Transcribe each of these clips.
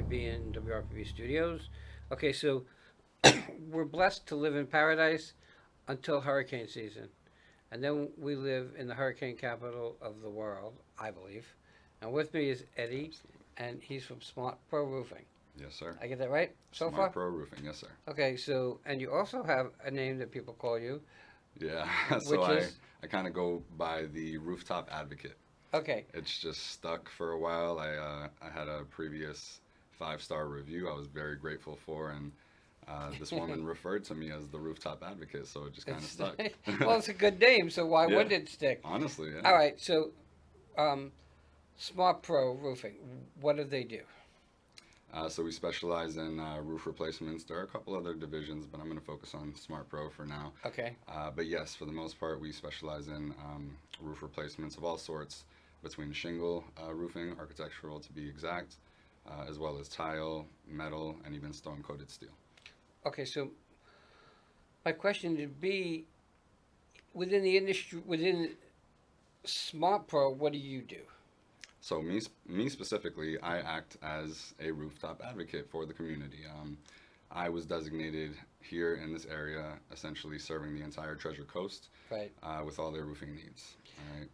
be in WRPB studios. Okay, so we're blessed to live in paradise until hurricane season. And then we live in the hurricane capital of the world, I believe. And with me is Eddie, Absolutely. and he's from SmartPRO Roofing. Yes, sir. I get that right so Smart far? Pro Roofing. Yes, sir. Okay, so, and you also have a name that people call you, Yeah. So which I, is, I kind of go by the rooftop advocate. okay. It's just stuck for a while. I had a previous 5-star review I was very grateful for, and this woman referred to me as the rooftop advocate, so it just kind of It's, stuck. well, it's a good name, so why Yeah. wouldn't it stick? Honestly, All yeah. right, so um, SmartPRO Roofing, what do they do? So we specialize in roof replacements. There are a couple other divisions, but I'm going to focus on Smart Pro for now. Okay. But yes, for the most part, we specialize in roof replacements of all sorts, between shingle roofing, architectural to be exact, as well as tile, metal, and even stone coated steel. Okay, so my question would be within the industry, within SmartPRO, what do you do? So me specifically, I act as a rooftop advocate for the community. I was designated here in this area, essentially serving the entire Treasure Coast Right. with all their roofing needs. All right.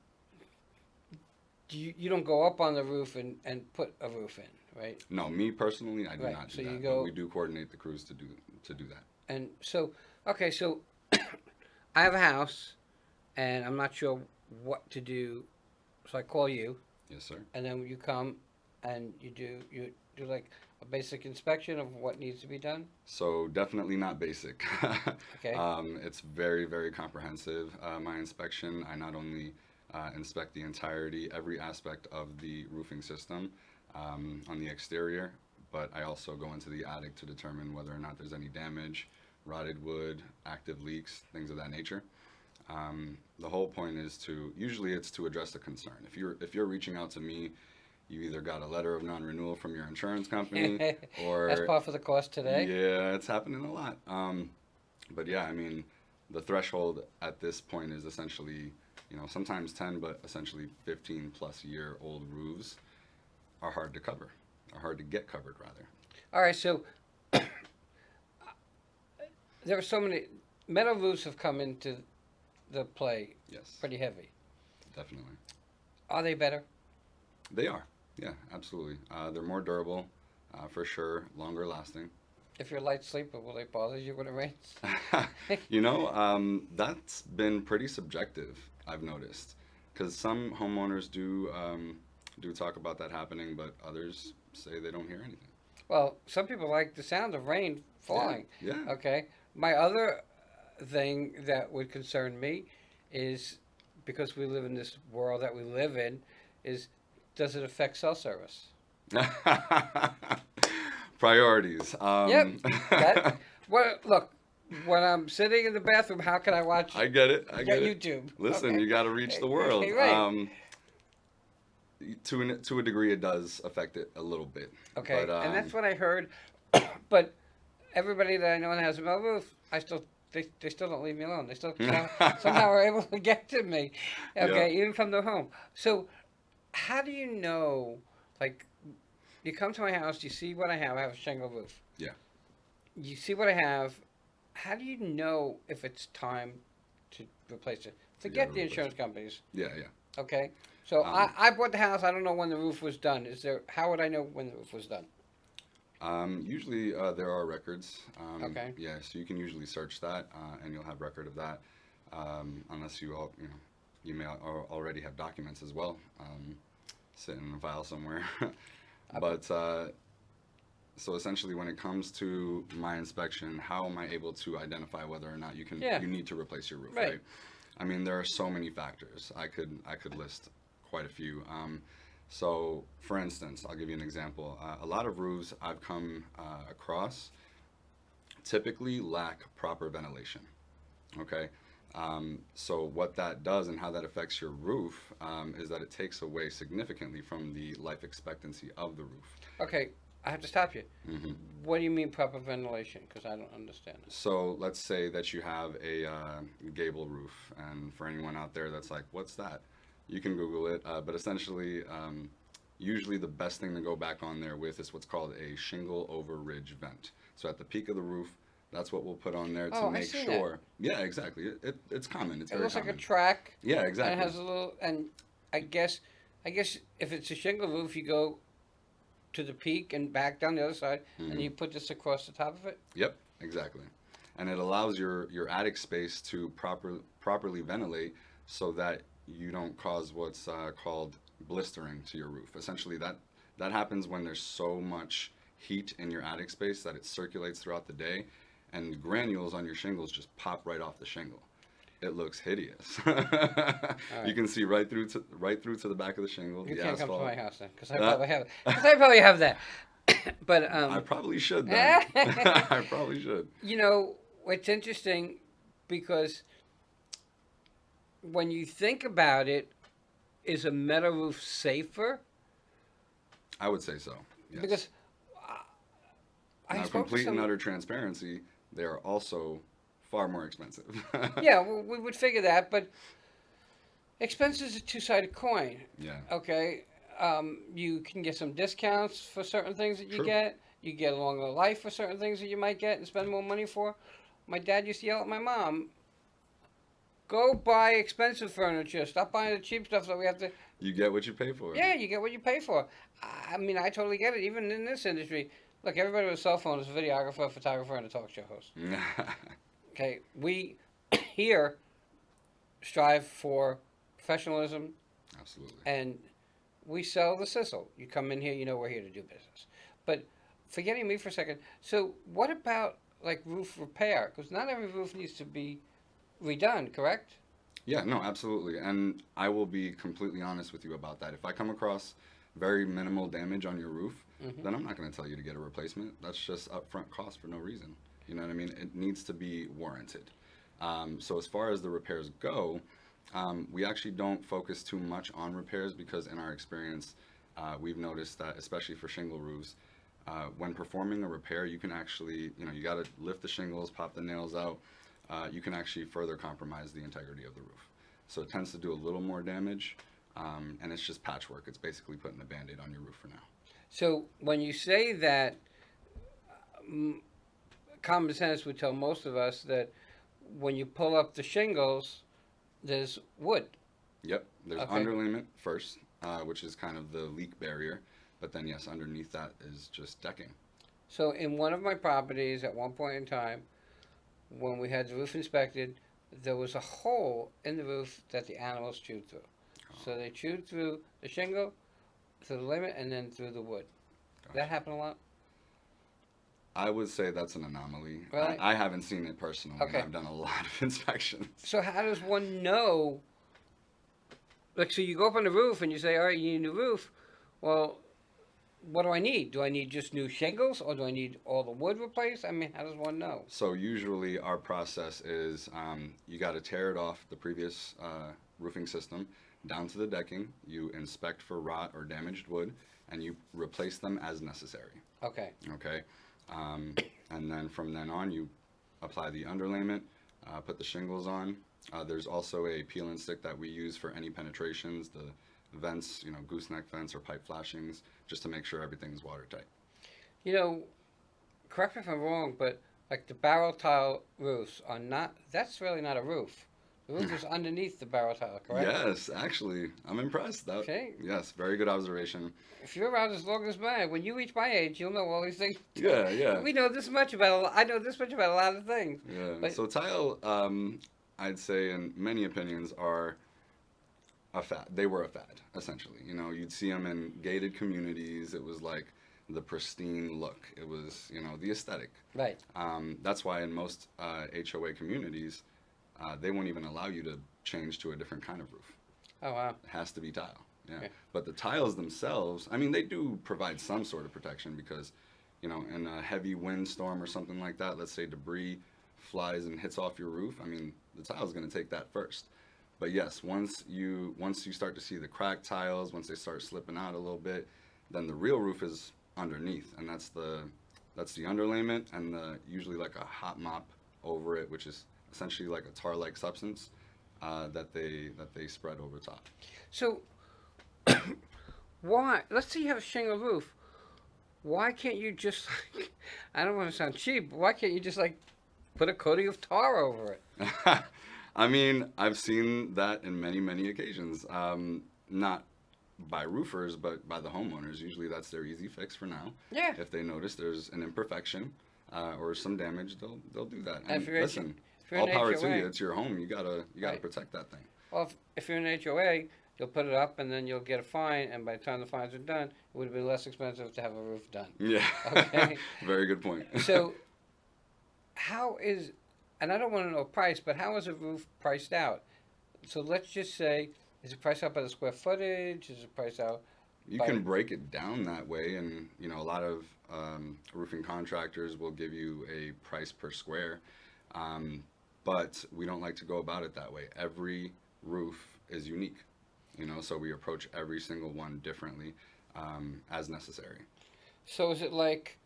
You don't go up on the roof and put a roof in, right? No, me personally, I do Right. not So do you that, but we go do coordinate the crews to do that. and so okay, so I have a house and I'm not sure what to do, so I call you Yes, sir. and then you come and you do like a basic inspection of what needs to be done. So definitely not basic. Okay. It's very, very comprehensive. My inspection, I not only inspect the entirety, every aspect of the roofing system on the exterior, but I also go into the attic to determine whether or not there's any damage, rotted wood, active leaks, things of that nature. The whole point is to usually it's to address a concern. If you're reaching out to me, you either got a letter of non-renewal from your insurance company, That's or part for the cost today. yeah, it's happening a lot. But yeah, I mean, the threshold at this point is essentially, sometimes 10, but essentially 15 plus year old roofs are hard to cover, are hard to get covered rather. All right, so there are so many metal roofs have come into the play Yes, pretty heavy. definitely. Are they better? They are. Yeah, absolutely. They're more durable, for sure, longer lasting. If you're a light sleeper, will they bother you when it rains? That's been pretty subjective, I've noticed, because some homeowners do talk about that happening, but others say they don't hear anything. Well, some people like the sound of rain Yeah, falling. yeah. Okay. My other thing that would concern me is because we live in this world that we live in, is does it affect cell service? Priorities. Yep. That. Well, look. When I'm sitting in the bathroom, how can I watch I get it. I get it. YouTube? Listen, Okay. you got to reach the Okay. world. Right. To a degree, it does affect it a little bit, Okay. but And that's what I heard. But everybody that I know that has a metal roof, they still don't leave me alone. They still somehow are able to get to me. yeah, Okay, even from their home. So how do you know? Like, you come to my house, you see what I have. I have a shingle roof. yeah. You see what I have. How do you know if it's time to replace it? To get Forget a the insurance replacement. companies. Yeah, yeah. Okay. So I, Um, I bought the house. I don't know when the roof was done. Is there? How would I know when the roof was done? Usually there are records. Okay. Yeah, so you can usually search that, and you'll have record of that. Unless you may already have documents as well, sitting in a file somewhere. Uh, But so essentially, when it comes to my inspection, how am I able to identify whether or not yeah. you need to replace your roof, Right. right? I mean, there are so many factors. I could list quite a few. So, for instance, I'll give you an example. A lot of roofs I've come across typically lack proper ventilation. Okay. So what that does and how that affects your roof is that it takes away significantly from the life expectancy of the roof. Okay. I have to stop you. hmm What do you mean proper ventilation? Because I don't understand it. So let's say that you have a gable roof, and for anyone out there that's like, "What's that?" You can Google it, but essentially, usually the best thing to go back on there with is what's called a shingle over ridge vent. So at the peak of the roof, that's what we'll put on there to Oh, I make seen sure. Yeah, exactly. It's common. It's It very looks like a common. track, Yeah, and it exactly. has a little. And I guess, I guess if it's a shingle roof, you go to the peak and back down the other side, and Mhm. you put this across the top of it. Yep, exactly. And it allows your attic space to properly ventilate so that you don't cause what's called blistering to your roof. Essentially, that happens when there's so much heat in your attic space that it circulates throughout the day, and granules on your shingles just pop right off the shingle. It looks hideous. All You right. can see right through to the back of the shingle, You the can't come to asphalt. my house then, because I Uh, probably have. Because I probably have that. But I probably should then. I probably should. you know, it's interesting because when you think about it, is a metal roof safer? I would say so. Yes. Because I Now, spoke to complete and some. utter transparency, they are also far more expensive. Yeah, well, we would figure that, but expense is a two-sided coin. Yeah. Okay, you can get some discounts for certain things that you True. get. You get a longer life for certain things that you might get and spend more money for. My dad used to yell at my mom, "Go buy expensive furniture. Stop buying the cheap stuff that we have to." You get what you pay for. Yeah, you get what you pay for. I mean, I totally get it. Even in this industry, look, everybody with a cell phone is a videographer, a photographer, and a talk show host. Okay, we here strive for professionalism, Absolutely. and we sell the sizzle. You come in here, you know we're here to do business. But forgetting me for a second, so what about like roof repair? Because not every roof needs to be redone, correct? Yeah, no, absolutely. And I will be completely honest with you about that. If I come across very minimal damage on your roof, Mm-hmm. then I'm not going to tell you to get a replacement. That's just upfront cost for no reason. You know what I mean? It needs to be warranted. So as far as the repairs go, we actually don't focus too much on repairs because in our experience, we've noticed that especially for shingle roofs, when performing a repair, you can actually, you got to lift the shingles, pop the nails out. You can actually further compromise the integrity of the roof. So it tends to do a little more damage, and it's just patchwork. It's basically putting a Band-Aid on your roof for now. So when you say that, mm, common sense would tell most of us that when you pull up the shingles, there's wood. Yep, there's Okay. underlayment first, which is kind of the leak barrier, but then yes, underneath that is just decking. So in one of my properties at one point in time, when we had the roof inspected, there was a hole in the roof that the animals chewed through. So they chewed through the shingle, through the limit, and then through the wood. Gotcha. That happened a lot. I would say that's an anomaly. Really? I haven't seen it personally. Okay. I've done a lot of inspections. So how does one know? Like, so you go up on the roof and you say, "All right, you need a new roof." Well, what do I need? Do I need just new shingles, or do I need all the wood replaced? I mean, how does one know? So usually our process is you got to tear it off the previous roofing system down to the decking. You inspect for rot or damaged wood, and you replace them as necessary. Okay. Okay, and then from then on, you apply the underlayment, put the shingles on. There's also a peel and stick that we use for any penetrations, the vents, gooseneck vents or pipe flashings, just to make sure everything's watertight. You know, correct me if I'm wrong, but like the barrel tile roofs are not. That's really not a roof. The roof is underneath the barrel tile, correct? Yes, actually, I'm impressed. Okay. Yes, very good observation. If you're around as long as mine, when you reach my age, you'll know all these things. Yeah, yeah. We know this much about. I know this much about a lot of things. Yeah. But- So tile, I'd say, in many opinions, are a fad. They were a fad, essentially. You'd see them in gated communities. It was like the pristine look. It was, the aesthetic. Right. That's why in most HOA communities, they won't even allow you to change to a different kind of roof. Oh wow. It has to be tile. Yeah. Okay. But the tiles themselves, I mean, they do provide some sort of protection because, in a heavy windstorm or something like that, let's say debris flies and hits off your roof. I mean, the tile's going to take that first. But yes, once you start to see the cracked tiles, once they start slipping out a little bit, then the real roof is underneath, and that's the underlayment and usually like a hot mop over it, which is essentially like a tar-like substance that they spread over top. So, Why? Let's say you have a shingle roof. Why can't you just like, I don't want to sound cheap, but why can't you just like put a coating of tar over it? I mean, I've seen that in many, many occasions. Not by roofers, but by the homeowners. Usually that's their easy fix for now. Yeah. If they notice there's an imperfection or some damage, they'll do that. And And if you're listen, if you're all in power to HOA, you. It's your home. You gotta right. protect that thing. Well, if you're in HOA, you'll put it up and then you'll get a fine, and by the time the fines are done, it would have been less expensive to have a roof done. Yeah. Okay. Very good point. So, how is, and I don't want to know price, but how is a roof priced out? So let's just say, is it priced out by the square footage? Is it priced out You by, can break it down that way, and a lot of roofing contractors will give you a price per square, but we don't like to go about it that way. Every roof is unique, so we approach every single one differently as necessary. so is it like,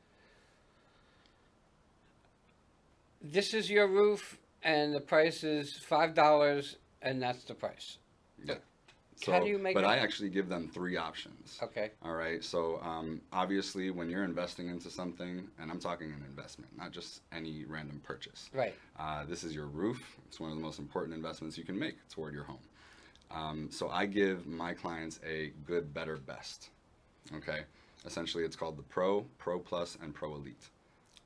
this is your roof and the price is $5 and that's the price? Yeah. How do you make but it? I actually give them three options. Okay. All right. So obviously, when you're investing into something, and I'm talking an investment, not just any random purchase. Right. This is your roof. It's one of the most important investments you can make toward your home. So I give my clients a good, better, best. Okay. Essentially, it's called the Pro, Pro Plus, and Pro Elite.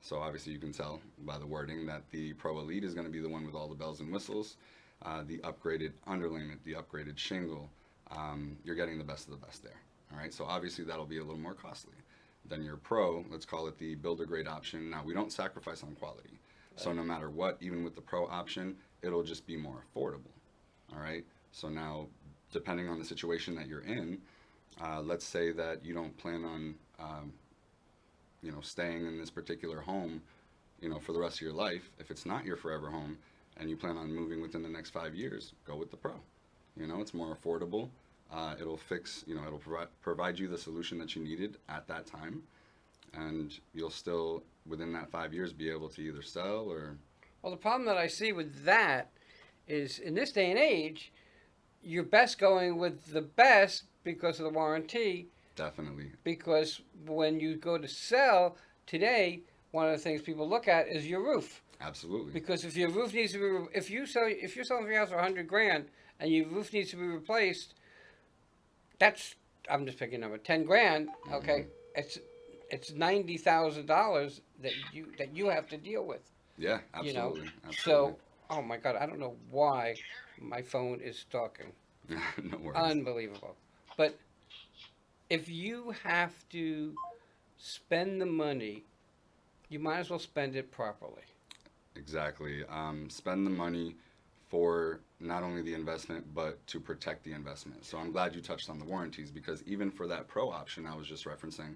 So obviously, you can tell by the wording that the Pro Elite is going to be the one with all the bells and whistles, the upgraded underlayment, the upgraded shingle. You're getting the best of the best there. All right. So obviously, that'll be a little more costly than your Pro. Let's call it the builder grade option. Now, we don't sacrifice on quality. So no matter what, even with the Pro option, it'll just be more affordable. All right. So now, depending on the situation that you're in, let's say that you don't plan on, staying in this particular home, for the rest of your life. If it's not your forever home, and you plan on moving within the next 5 years, go with the Pro. It's more affordable. It'll fix, it'll provide you the solution that you needed at that time, and you'll still, within that 5 years, be able to either sell or. Well, the problem that I see with that is in this day and age, you're best going with the best because of the warranty. Definitely. Because when you go to sell today, one of the things people look at is your roof. Absolutely. Because if your roof needs to be, if you're selling for your house for $100,000 and your roof needs to be replaced, that's, I'm just picking a number, $10,000. Okay, it's $90,000 that you have to deal with. Yeah, absolutely. Absolutely. So, oh my God, I don't know why my phone is talking. No worries. Unbelievable. But if you have to spend the money, you might as well spend it properly. Exactly. Spend the money for not only the investment, but to protect the investment. So I'm glad you touched on the warranties, because even for that Pro option I was just referencing,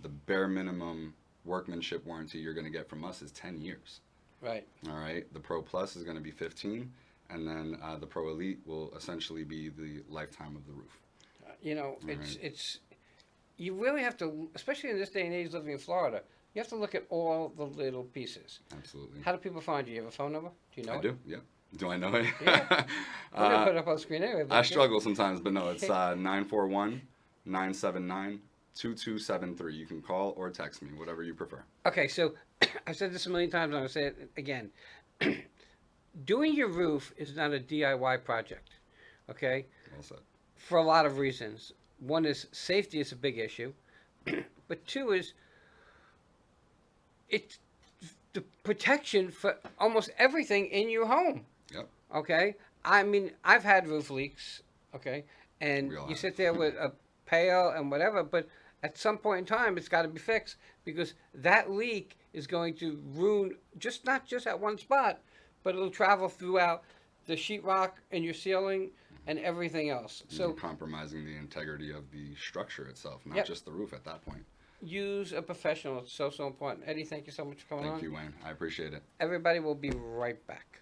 the bare minimum workmanship warranty you're going to get from us is 10 years. Right. All right. The Pro Plus is going to be 15, and then the Pro Elite will essentially be the lifetime of the roof. It's you really have to, especially in this day and age living in Florida, you have to look at all the little pieces. Absolutely. How do people find you? You have a phone number? Do you know I it? do. Yeah. Do I know it? Yeah. We're going to put it up on the screen anyway. I struggle sometimes, but no, it's 941-979-2273. You can call or text me, whatever you prefer. Okay, so I've said this a million times, I'm going to say it again. Doing your roof is not a DIY project, okay? Well said. For a lot of reasons. One is safety is a big issue, but two is it's the protection for almost everything in your home. Yep. Okay? I mean, I've had roof leaks, okay? And We all you have. sit there with a pail and whatever, but at some point in time, it's got to be fixed, because that leak is going to ruin not just at one spot, but it'll travel throughout the sheetrock in your ceiling and everything else. You're So compromising the integrity of the structure itself, not Yep. just the roof at that point. use a professional. It's so important. Eddie, thank you so much for coming on. Thank you, Wayne. I appreciate it. Everybody will be right back.